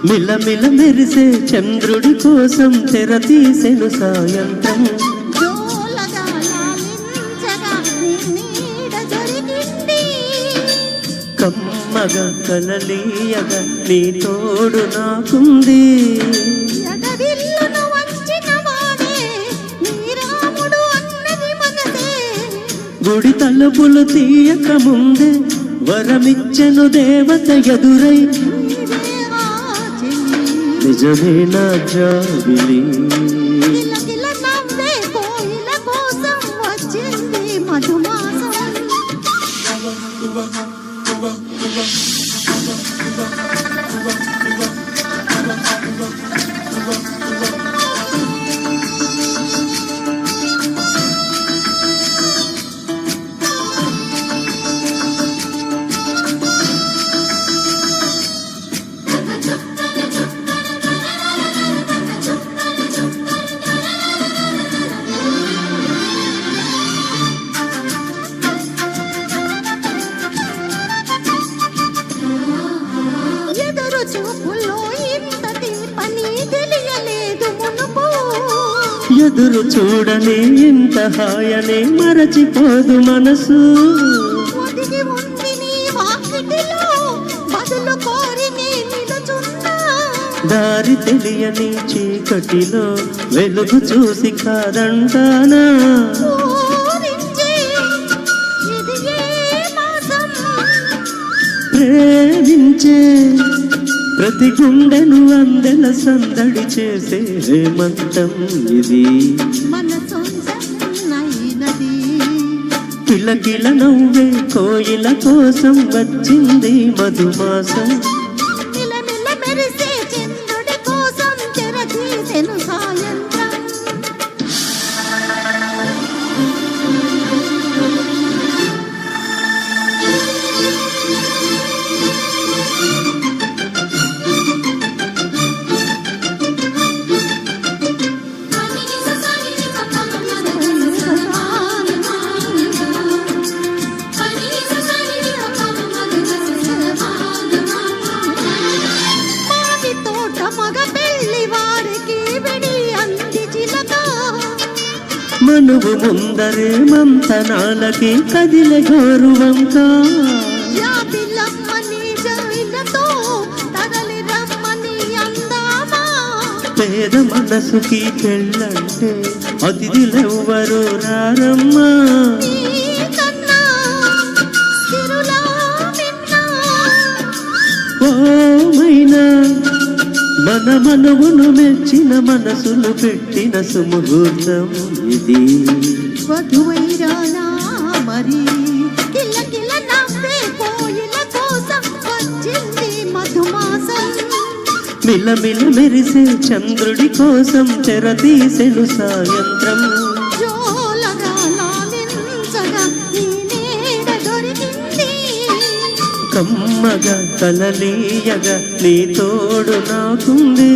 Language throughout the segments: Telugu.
మిలమిల మెరిసే చంద్రుడి కోసం తెర తీసెను సాయంత్రం. కమ్మగా కలలీయగా నీ తోడు నాకుంది. గుడి తలుపులు తీయక ముందే వరమిచ్చెను దేవత ఎదురై. నిజమే నా జాబిలి ఎదురు చూడని ఇంత హాయనే మరచిపోదు మనసు. దారి తెలియని చీకటిలో వెలుగు చూసి కాదంటానా. ప్రేమించే ప్రతి గుండెను అందెల సందడి చేసే హేమంతం ఇది. కిలకిల నవ్వే కోయిల కోసం వచ్చింది మధుమాసం. మనువు ముందరే మంతనాలకి కదిలే గౌరవంక. పేద మనసుకి పెళ్ళంటే అతిథులెవ్వరు రారమ్మా. ఓమైనా మన మనవును మెచ్చిన మనసులు పెట్టిన సుముహూర్తం ఇది. వధువైరానా మరి కిలకిల నవ్వే కోయిల కోసం వచ్చింది మధుమాసం. మిలమిల మెరిసే చంద్రుడి కోసం తెర తీసెను సాయంత్రం. కమ్మగా కలలీయగా నీ తోడు నాకుంది.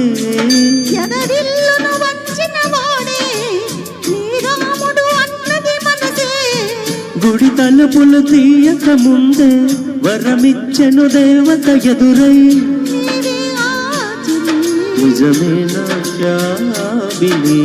గుడి తలుపులు తీయక ముందే వరమిచ్చెను దేవత ఎదురై. నిజమే నా జాబిలి.